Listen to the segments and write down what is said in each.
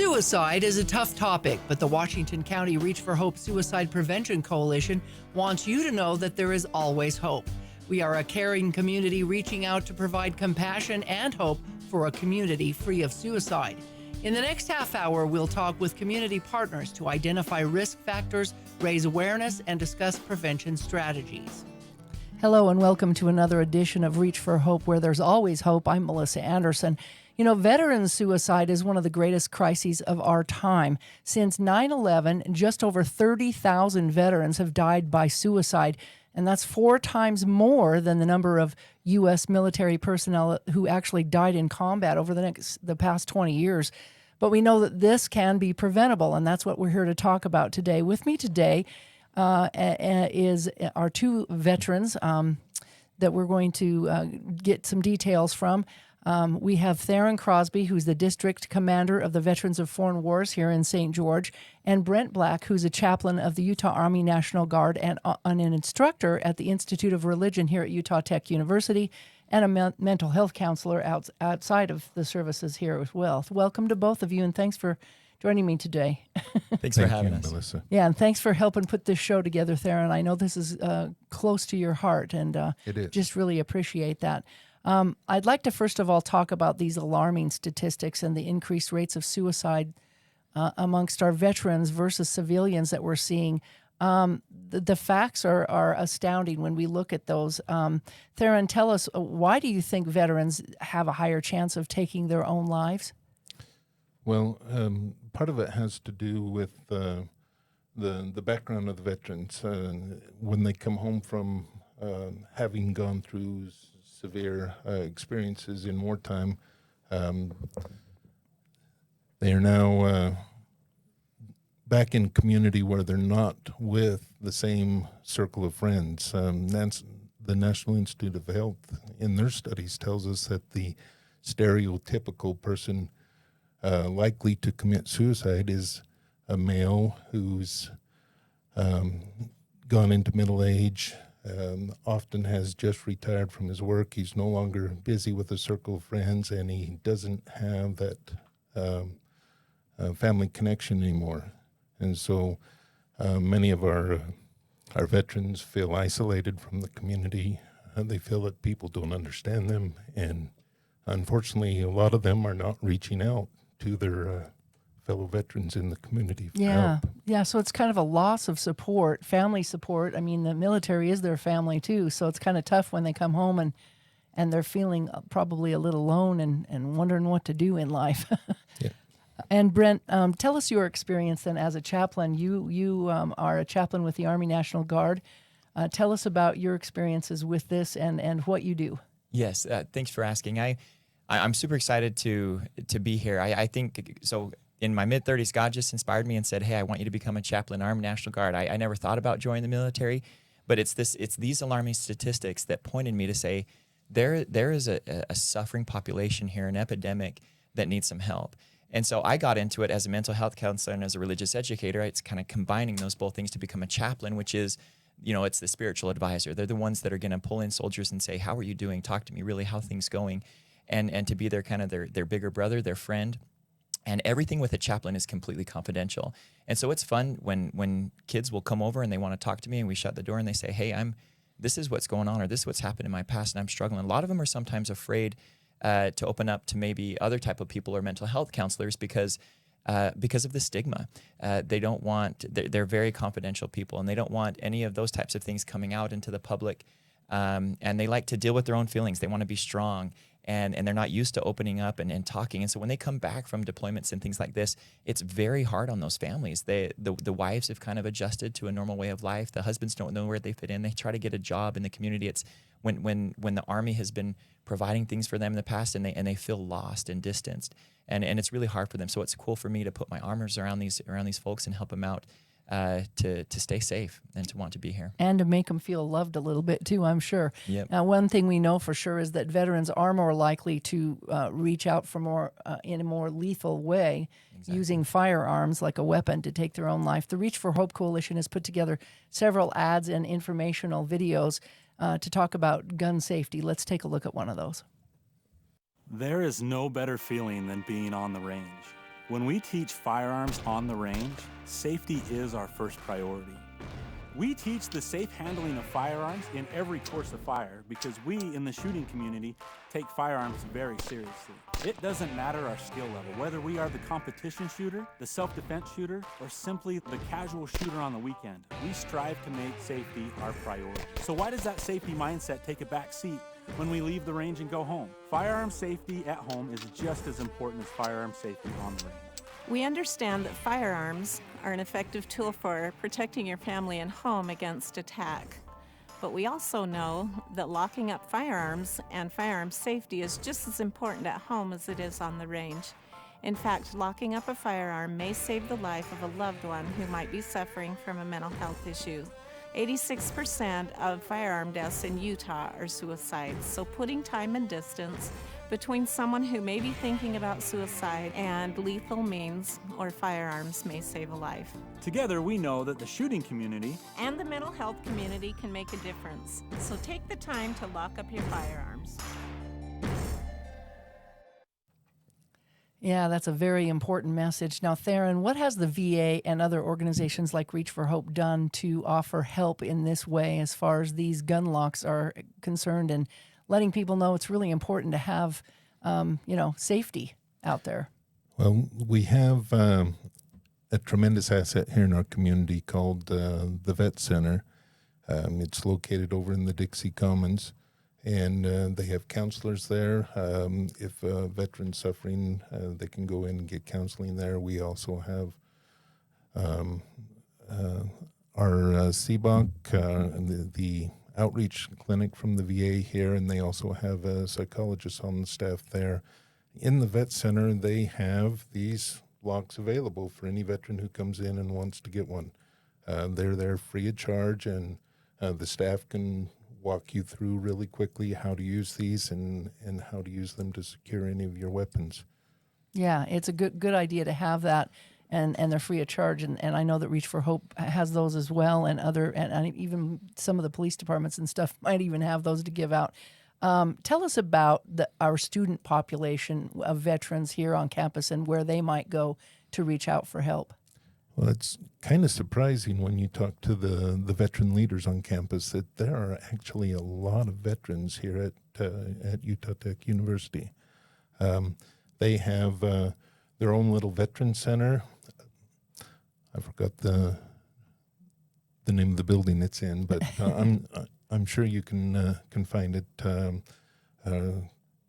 Suicide is a tough topic, but the Washington County Reach for Hope Suicide Prevention Coalition wants you to know that there is always hope. We are a caring community reaching out to provide compassion and hope for a community free of suicide. In the next half hour, we'll talk with community partners to identify risk factors, raise awareness, and discuss prevention strategies. Hello and welcome to another edition of Reach for Hope, where there's always hope. I'm Melissa Anderson. You know, veteran suicide is one of the greatest crises of our time. Since 9/11, just over 30,000 veterans have died by suicide, and that's 4 times more than the number of U.S. military personnel who actually died in combat over the past 20 years. But we know that this can be preventable, and that's what we're here to talk about today. With me today is our 2 veterans that we're going to get some details from. We have Thearon Crosby, who's the district commander of the Veterans of Foreign Wars here in St. George, and Brent Black, who's a chaplain of the Utah Army National Guard and an instructor at the Institute of Religion here at Utah Tech University, and a mental health counselor outside of the services here as well. Welcome to both of you, and thanks for joining me today. Thanks for having us, Melissa. Yeah, and thanks for helping put this show together, Thearon. I know this is close to your heart, and it is. Just really appreciate that. I'd like to first of all talk about these alarming statistics and the increased rates of suicide amongst our veterans versus civilians that we're seeing. The facts are astounding when we look at those. Thearon, tell us, why do you think veterans have a higher chance of taking their own lives? Well, part of it has to do with the background of the veterans. When they come home from having gone through severe experiences in wartime, they are now back in community where they're not with the same circle of friends. That's the National Institute of Health in their studies tells us that the stereotypical person likely to commit suicide is a male who's gone into middle age, often has just retired from his work. He's no longer busy with a circle of friends, and he doesn't have that family connection anymore. And so many of our veterans feel isolated from the community. They feel that people don't understand them, and unfortunately, a lot of them are not reaching out to their fellow veterans in the community for help. Yeah, so it's kind of a loss of support, family support. I mean, the military is their family too, so it's kind of tough when they come home and they're feeling probably a little alone and wondering what to do in life. Yeah. And Brent, tell us your experience then as a chaplain. You are a chaplain with the Army National Guard. Tell us about your experiences with this and what you do. Yes, thanks for asking. I'm super excited to be here. I think, so in my mid-30s, God just inspired me and said, hey, I want you to become a chaplain in Army National Guard. I never thought about joining the military, but it's these alarming statistics that pointed me to say, there is a suffering population here, an epidemic that needs some help. And so I got into it as a mental health counselor and as a religious educator. It's kind of combining those both things to become a chaplain, which is, it's the spiritual advisor. They're the ones that are going to pull in soldiers and say, how are you doing? Talk to me, really, how things going? And to be their kind of their bigger brother, their friend. And everything with a chaplain is completely confidential. And so it's fun when kids will come over and they want to talk to me and we shut the door and they say, hey, this is what's going on, or this is what's happened in my past and I'm struggling. A lot of them are sometimes afraid to open up to maybe other type of people or mental health counselors because of the stigma. They don't want, they're very confidential people and they don't want any of those types of things coming out into the public. And they like to deal with their own feelings. They want to be strong. And they're not used to opening up and talking. And so when they come back from deployments and things like this, it's very hard on those families. The wives have kind of adjusted to a normal way of life. The husbands don't know where they fit in. They try to get a job in the community. It's when the Army has been providing things for them in the past and they feel lost and distanced. And it's really hard for them. So it's cool for me to put my arms around these folks and help them out to stay safe and to want to be here. And to make them feel loved a little bit too, I'm sure. Yep. Now, one thing we know for sure is that veterans are more likely to reach out for more in a more lethal way, using firearms like a weapon to take their own life. The Reach for Hope Coalition has put together several ads and informational videos to talk about gun safety. Let's take a look at one of those. There is no better feeling than being on the range. When we teach firearms on the range, safety is our first priority. We teach the safe handling of firearms in every course of fire because we in the shooting community take firearms very seriously. It doesn't matter our skill level, whether we are the competition shooter, the self-defense shooter, or simply the casual shooter on the weekend. We strive to make safety our priority. So why does that safety mindset take a back seat when we leave the range and go home? Firearm safety at home is just as important as firearm safety on the range. We understand that firearms are an effective tool for protecting your family and home against attack. But we also know that locking up firearms and firearm safety is just as important at home as it is on the range. In fact, locking up a firearm may save the life of a loved one who might be suffering from a mental health issue. 86% of firearm deaths in Utah are suicides, so putting time and distance between someone who may be thinking about suicide and lethal means or firearms may save a life. Together, we know that the shooting community And the mental health community can make a difference, so take the time to lock up your firearms. Yeah, that's a very important message. Now, Theron, what has the VA and other organizations like Reach for Hope done to offer help in this way as far as these gun locks are concerned and letting people know it's really important to have, safety out there? Well, we have a tremendous asset here in our community called the Vet Center. It's located over in the Dixie Commons, and they have counselors there. If a veteran's suffering, they can go in and get counseling there. We also have our CBOC, the outreach clinic from the VA here, and they also have a psychologist on the staff there. In the Vet Center, they have these locks available for any veteran who comes in and wants to get one. They're there free of charge, and the staff can walk you through really quickly how to use these and how to use them to secure any of your weapons. Yeah, it's a good idea to have that, and they're free of charge. And I know that Reach for Hope has those as well, and even some of the police departments and stuff might even have those to give out. Tell us about our student population of veterans here on campus and where they might go to reach out for help. Well, it's kind of surprising when you talk to the veteran leaders on campus that there are actually a lot of veterans here at Utah Tech University. They have their own little veteran center. I forgot the name of the building it's in, but I'm sure you can find it.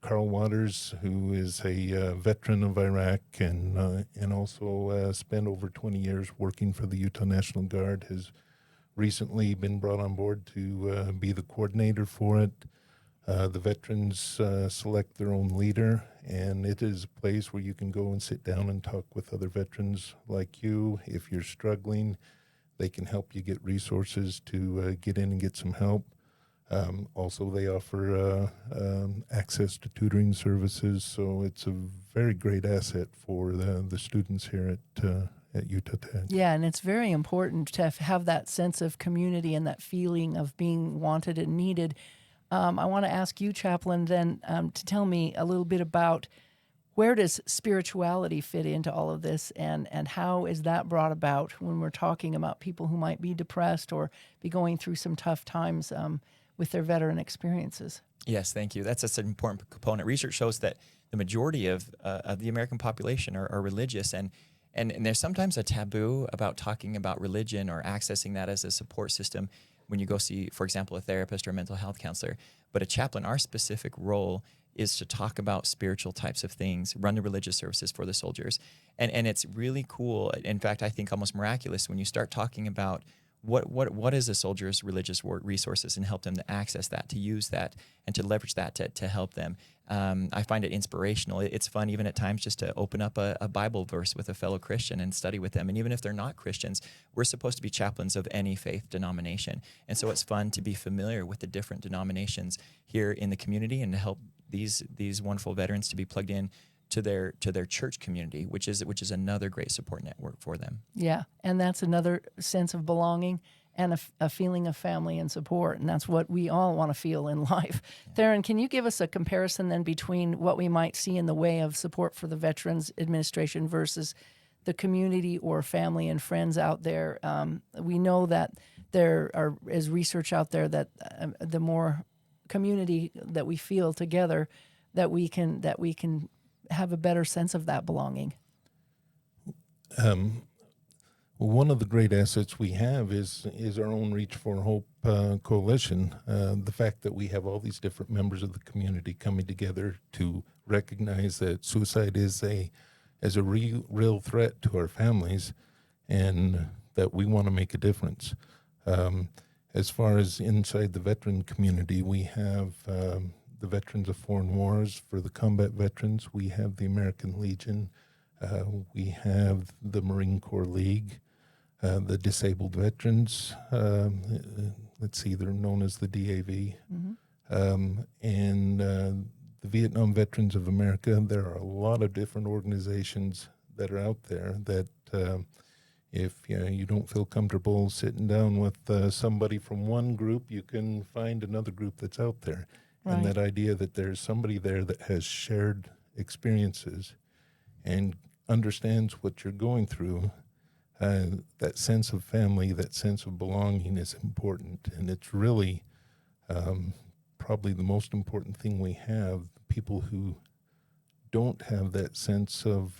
Carl Waters, who is a veteran of Iraq and also spent over 20 years working for the Utah National Guard, has recently been brought on board to be the coordinator for it. The veterans select their own leader, and it is a place where you can go and sit down and talk with other veterans like you. If you're struggling, they can help you get resources to get in and get some help. Also, they offer access to tutoring services, so it's a very great asset for the students here at Utah Tech. Yeah, and it's very important to have that sense of community and that feeling of being wanted and needed. I want to ask you, Chaplin, then to tell me a little bit about where does spirituality fit into all of this, and how is that brought about when we're talking about people who might be depressed or be going through some tough times with their veteran experiences? Yes, thank you. That's such an important component. Research shows that the majority of the American population are religious, and there's sometimes a taboo about talking about religion or accessing that as a support system when you go see, for example, a therapist or a mental health counselor. But a chaplain, our specific role is to talk about spiritual types of things, run the religious services for the soldiers. And it's really cool. In fact, I think almost miraculous when you start talking about what is a soldier's religious resources and help them to access that, to use that, and to leverage that to help them. I find it inspirational. It's fun even at times just to open up a Bible verse with a fellow Christian and study with them. And even if they're not Christians, we're supposed to be chaplains of any faith denomination. And so it's fun to be familiar with the different denominations here in the community and to help these wonderful veterans to be plugged in to their church community, which is another great support network for them. Yeah, and that's another sense of belonging and a feeling of family and support. And that's what we all want to feel in life. Thearon, can you give us a comparison then between what we might see in the way of support for the Veterans Administration versus the community or family and friends out there? We know that there is research out there that the more community that we feel together, that we can have a better sense of that belonging. Well, one of the great assets we have is our own Reach for Hope coalition. The fact that we have all these different members of the community coming together to recognize that suicide is a real threat to our families, and that we want to make a difference. As far as inside the veteran community, we have the Veterans of Foreign Wars. For the combat veterans, we have the American Legion. We have the Marine Corps League, the Disabled Veterans. Let's see, they're known as the DAV. And the Vietnam Veterans of America. There are a lot of different organizations that are out there that if you don't feel comfortable sitting down with somebody from one group, you can find another group that's out there. Right. And that idea that there's somebody there that has shared experiences and understands what you're going through, that sense of family, that sense of belonging is important. And it's really probably the most important thing we have. People who don't have that sense of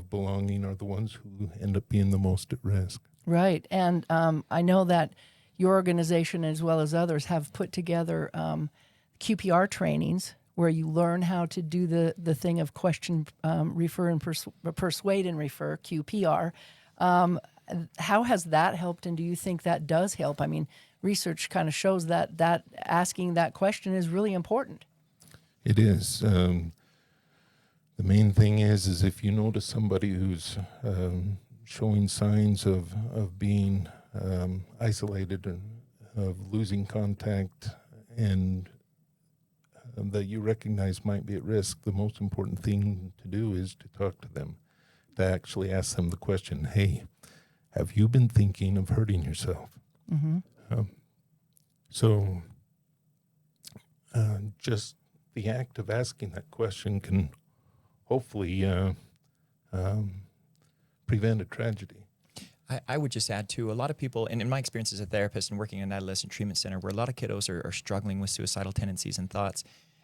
belonging are the ones who end up being the most at risk. Right. And I know that your organization, as well as others, have put together QPR trainings where you learn how to do the thing of question, refer, and persuade and refer, QPR. How has that helped, and do you think that does help? I mean, research kind of shows that asking that question is really important. It is. The main thing is if you notice somebody who's showing signs of being isolated and of losing contact, and that you recognize might be at risk, the most important thing to do is to talk to them, to actually ask them the question, hey, have you been thinking of hurting yourself? Mm-hmm. So just the act of asking that question can hopefully prevent a tragedy. I would just add, too, a lot of people, and in my experience as a therapist and working in an adolescent treatment center, where a lot of kiddos are struggling with suicidal tendencies and thoughts.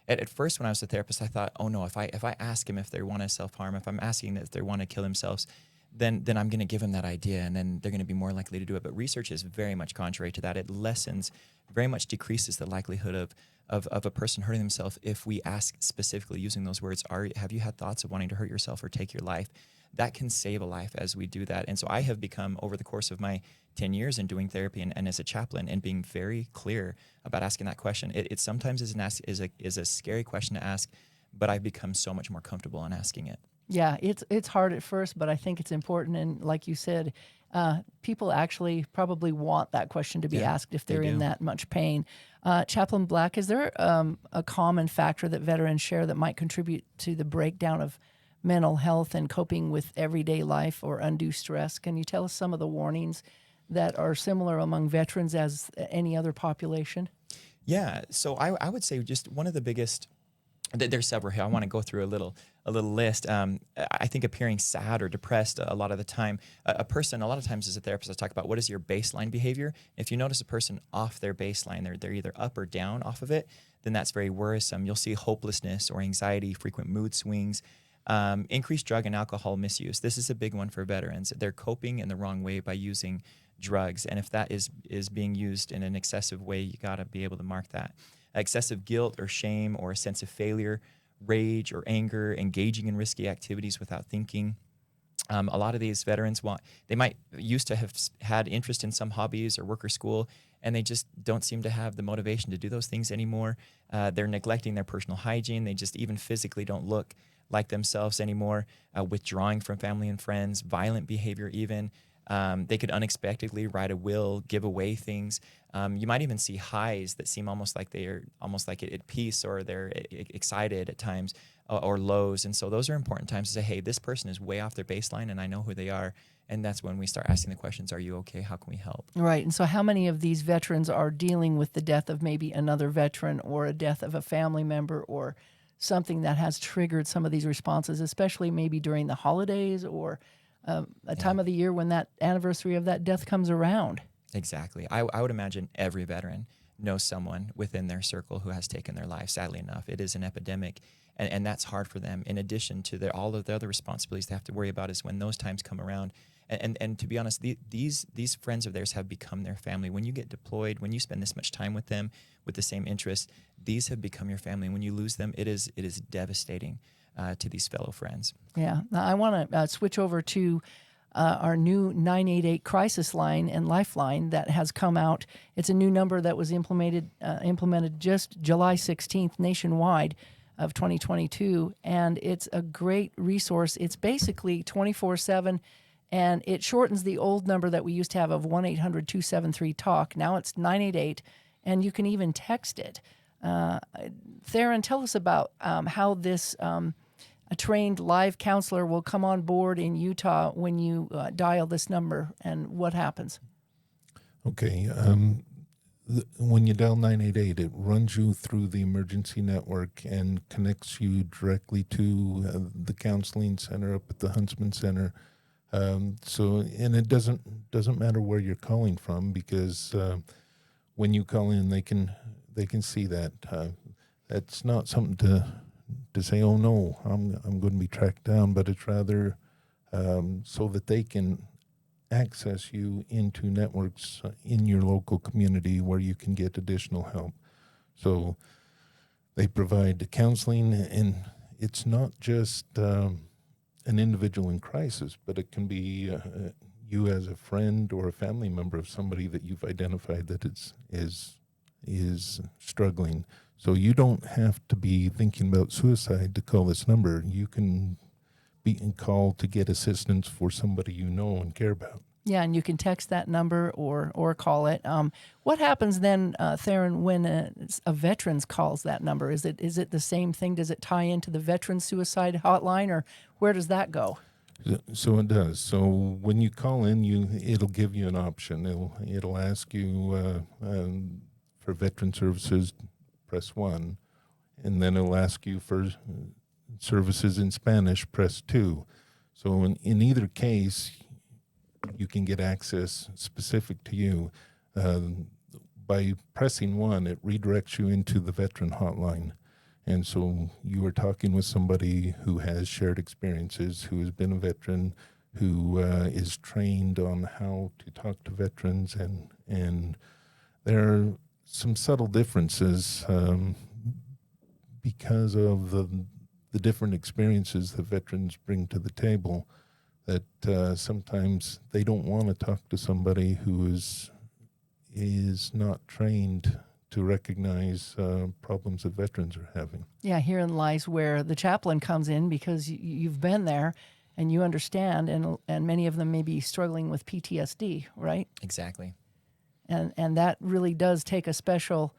At first, when I was a therapist, I thought, oh, no, if I ask them if they want to self-harm, if I'm asking if they want to kill themselves, then I'm going to give them that idea, and then they're going to be more likely to do it. But research is very much contrary to that. It very much decreases the likelihood of a person hurting themselves if we ask specifically using those words, have you had thoughts of wanting to hurt yourself or take your life? That can save a life as we do that. And so I have become, over the course of my 10 years in doing therapy and as a chaplain, and being very clear about asking that question. It sometimes is a scary question to ask, but I've become so much more comfortable in asking it. Yeah, it's hard at first, but I think it's important. And like you said, people actually probably want that question to be asked if they're in that much pain. Chaplain Black, is there a common factor that veterans share that might contribute to the breakdown of mental health and coping with everyday life or undue stress? Can you tell us some of the warnings that are similar among veterans as any other population? Yeah, so I would say just one of the biggest, there's several here. I want to go through a little list. I think appearing sad or depressed a lot of the time. A person, a lot of times as a therapist, I talk about what is your baseline behavior. If you notice a person off their baseline, they're either up or down off of it, then that's very worrisome. You'll see hopelessness or anxiety, frequent mood swings, increased drug and alcohol misuse. This is a big one for veterans. They're coping in the wrong way by using drugs. And if that is being used in an excessive way, you got to be able to mark that. Excessive guilt or shame or a sense of failure, rage or anger, engaging in risky activities without thinking. A lot of these veterans they might used to have had interest in some hobbies or work or school, and they just don't seem to have the motivation to do those things anymore. They're neglecting their personal hygiene. They just even physically don't look like themselves anymore, withdrawing from family and friends, violent behavior even. They could unexpectedly write a will, give away things. You might even see highs that seem almost like they're at peace, or they're excited at times. or lows. And so those are important times to say, hey, this person is way off their baseline and I know who they are. And that's when we start asking the questions, are you okay? How can we help? Right. And so how many of these veterans are dealing with the death of maybe another veteran or a death of a family member or something that has triggered some of these responses, especially maybe during the holidays or a time of the year when that anniversary of that death comes around? Exactly. I would imagine every veteran knows someone within their circle who has taken their life. Sadly enough, it is an epidemic, and that's hard for them. In addition to all of the other responsibilities they have to worry about is when those times come around. And to be honest, these friends of theirs have become their family. When you get deployed, when you spend this much time with them with the same interests, these have become your family. And when you lose them, it is devastating to these fellow friends. Yeah. Now I want to switch over to our new 988 crisis line and lifeline that has come out. It's a new number that was implemented just July 16th nationwide of 2022, and it's a great resource. It's basically 24/7, and it shortens the old number that we used to have of 1-800-273-TALK. Now it's 988, and you can even text it. Thearon, tell us about how this a trained live counselor will come on board in Utah when you dial this number, and what happens? Okay. When you dial 988, it runs you through the emergency network and connects you directly to the counseling center up at the Huntsman Center. And it doesn't matter where you're calling from, because when you call in, they can see that. That's not something to say, oh no, I'm going to be tracked down, but it's rather so that they can access you into networks in your local community where you can get additional help. So they provide counseling, and it's not just an individual in crisis, but it can be you as a friend or a family member of somebody that you've identified that is struggling. So you don't have to be thinking about suicide to call this number. You can be called to get assistance for somebody you know and care about. Yeah, and you can text that number or call it. What happens then, Thearon, when a veteran calls that number? Is it the same thing? Does it tie into the veteran suicide hotline, or where does that go? So it does. So when you call in, it'll give you an option. It'll ask you for veteran services, press 1, and then it'll ask you for services in Spanish, press 2. So in either case, you can get access specific to you. By pressing 1, it redirects you into the veteran hotline. And so you are talking with somebody who has shared experiences, who has been a veteran, who is trained on how to talk to veterans. And there are some subtle differences because of the different experiences that veterans bring to the table, that sometimes they don't want to talk to somebody who is not trained to recognize problems that veterans are having. Yeah, herein lies where the chaplain comes in, because you've been there and you understand, and many of them may be struggling with PTSD, right? Exactly. And that really does take a special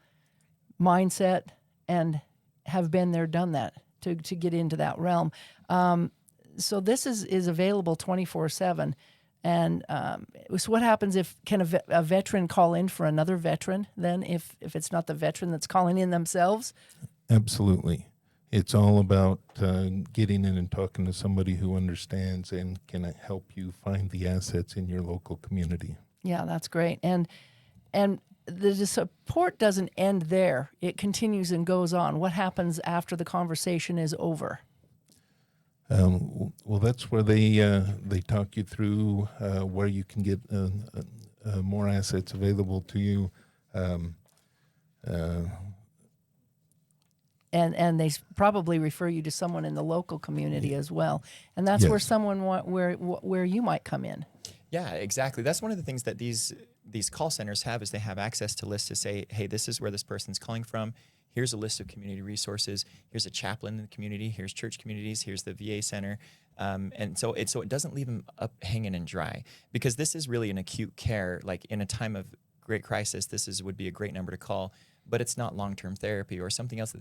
mindset and have been there, done that, to get into that realm. So this is available 24/7. And so what happens can a veteran call in for another veteran then, if it's not the veteran that's calling in themselves? Absolutely. It's all about getting in and talking to somebody who understands and can help you find the assets in your local community. Yeah, that's great. And the support doesn't end there. It continues and goes on. What happens after the conversation is over? Well, that's where they talk you through where you can get more assets available to you. And they probably refer you to someone in the local community as well. And that's where where you might come in. Yeah, exactly. That's one of the things that these call centers have, is they have access to lists to say, hey, this is where this person's calling from. Here's a list of community resources. Here's a chaplain in the community. Here's church communities. Here's the VA center. And so it doesn't leave them up hanging and dry, because this is really an acute care. Like in a time of great crisis, would be a great number to call, but it's not long-term therapy or something else.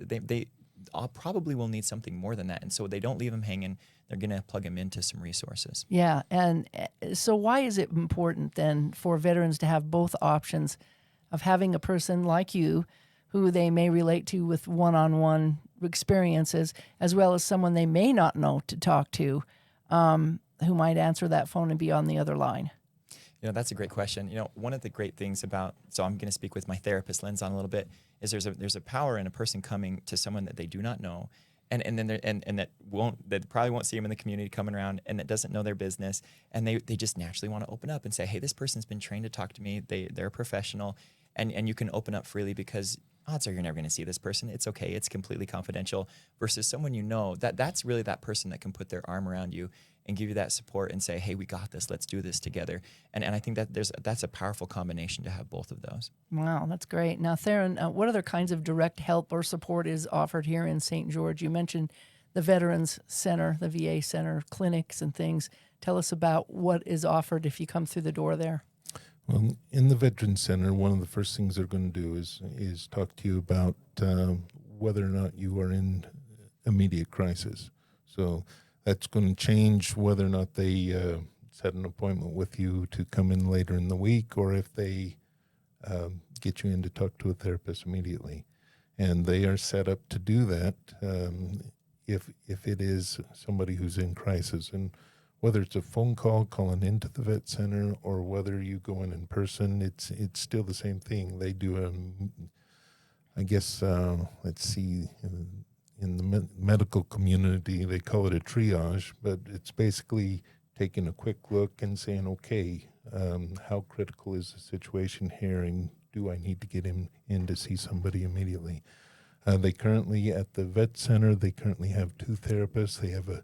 probably will need something more than that. And so they don't leave them hanging. They're going to plug them into some resources. Yeah. And so why is it important then for veterans to have both options of having a person like you who they may relate to with one-on-one experiences, as well as someone they may not know to talk to, who might answer that phone and be on the other line? That's a great question. One of the great things about, so I'm going to speak with my therapist lens on a little bit, is there's a power in a person coming to someone that they do not know, and that probably won't see them in the community coming around, and that doesn't know their business, and they just naturally want to open up and say, hey, this person's been trained to talk to me. They're a professional, and you can open up freely because odds are you're never going to see this person. It's okay. It's completely confidential. Versus someone that's really that person that can put their arm around you and give you that support and say, hey, we got this. Let's do this together. And I think that that's a powerful combination to have both of those. Wow, that's great. Now, Theron, what other kinds of direct help or support is offered here in St. George? You mentioned the Veterans Center, the VA Center, clinics and things. Tell us about what is offered if you come through the door there. Well, in the Veterans Center, one of the first things they're going to do is talk to you about whether or not you are in immediate crisis. So that's going to change whether or not they set an appointment with you to come in later in the week, or if they get you in to talk to a therapist immediately. And they are set up to do that if it is somebody who's in crisis. And whether it's a phone call calling into the vet center or whether you go in person, it's still the same thing. They do let's see, in the medical community, they call it a triage, but it's basically taking a quick look and saying, okay, how critical is the situation here, and do I need to get him in to see somebody immediately? They currently, at the vet center, they currently have 2 therapists. They have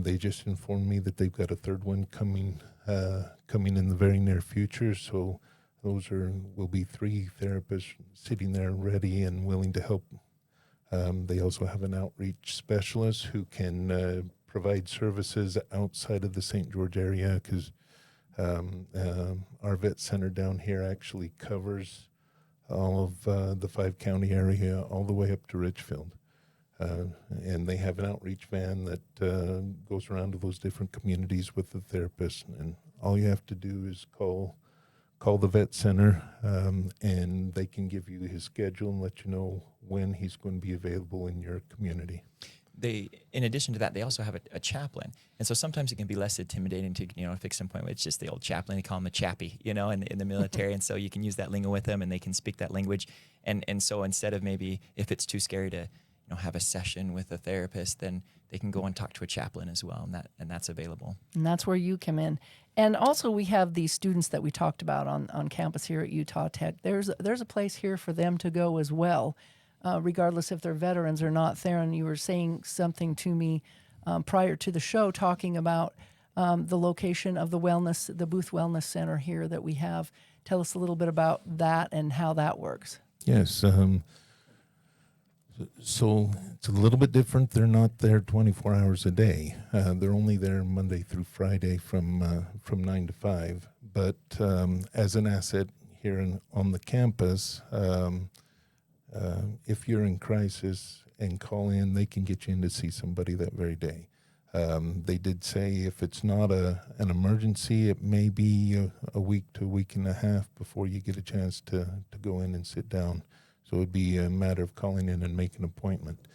they just informed me that they've got a third one coming in the very near future. So those will be 3 therapists sitting there ready and willing to help. They also have an outreach specialist who can provide services outside of the St. George area, because our vet center down here actually covers all of the 5-county area all the way up to Richfield. And they have an outreach van that goes around to those different communities with the therapist. And all you have to do is call the vet center, and they can give you his schedule and let you know when he's going to be available in your community. In addition to that, they also have a chaplain. And so sometimes it can be less intimidating to, fix an appointment. It's just the old chaplain. They call him a chappie, in the military. And so you can use that lingo with them, and they can speak that language. And so instead of maybe, if it's too scary to have a session with a therapist, then they can go and talk to a chaplain as well, and that's available. And that's where you come in. And also we have these students that we talked about on campus here at Utah Tech. There's a place here for them to go as well, regardless if they're veterans or not. Theron, you were saying something to me prior to the show, talking about the location of the Booth Wellness Center here that we have. Tell us a little bit about that and how that works. Yes. So it's a little bit different. They're not there 24 hours a day. They're only there Monday through Friday from 9 to 5. But as an asset here on the campus, if you're in crisis and call in, they can get you in to see somebody that very day. They did say if it's not an emergency, it may be a week to a week and a half before you get a chance to go in and sit down. So it would be a matter of calling in and making an appointment.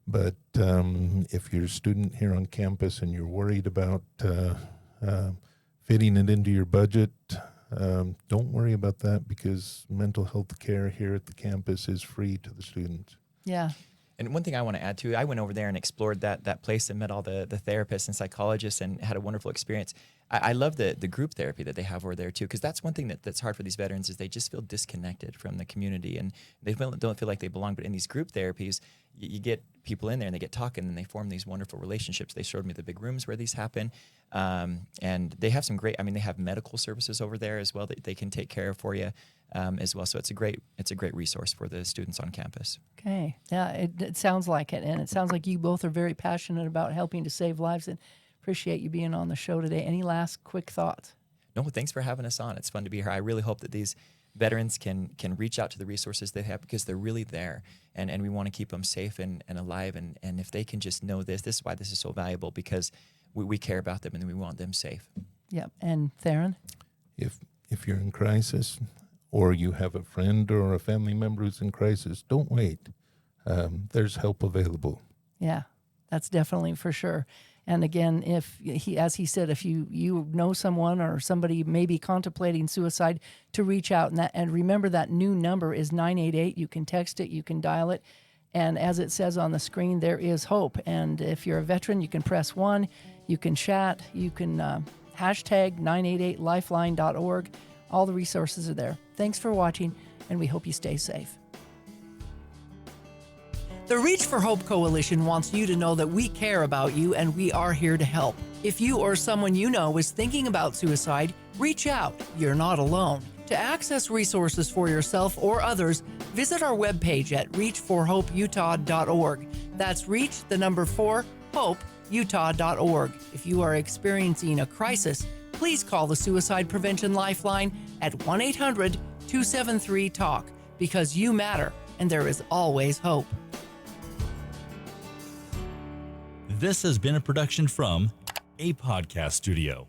But if you're a student here on campus and you're worried about fitting it into your budget, don't worry about that, because mental health care here at the campus is free to the students. Yeah. And one thing I want to add too, I went over there and explored that place and met all the therapists and psychologists and had a wonderful experience. I love the group therapy that they have over there too, because that's one thing that's hard for these veterans is they just feel disconnected from the community and they don't feel like they belong. But in these group therapies, you get people in there and they get talking and they form these wonderful relationships. They showed me the big rooms where these happen, and they have some great. They have medical services over there as well that they can take care of for you as well. So it's a great resource for the students on campus. Okay, yeah, it sounds like it, and it sounds like you both are very passionate about helping to save lives. And appreciate you being on the show today. Any last quick thoughts? No, thanks for having us on. It's fun to be here. I really hope that these veterans can reach out to the resources they have because they're really there, and we want to keep them safe and alive. And if they can just know this is why this is so valuable, because we care about them and we want them safe. Yep. And Theron? If you're in crisis, or you have a friend or a family member who's in crisis, don't wait. There's help available. Yeah, that's definitely for sure. And again, as he said, if you know someone or somebody may be contemplating suicide, to reach out. And remember, that new number is 988. You can text it, you can dial it. And as it says on the screen, there is hope. And if you're a veteran, you can press 1, you can chat, you can hashtag 988lifeline.org. All the resources are there. Thanks for watching, and we hope you stay safe. The Reach for Hope Coalition wants you to know that we care about you and we are here to help. If you or someone you know is thinking about suicide, reach out. You're not alone. To access resources for yourself or others, visit our webpage at reachforhopeutah.org. That's reach4hopeutah.org. If you are experiencing a crisis, please call the Suicide Prevention Lifeline at 1-800-273-TALK, because you matter and there is always hope. This has been a production from a podcast studio.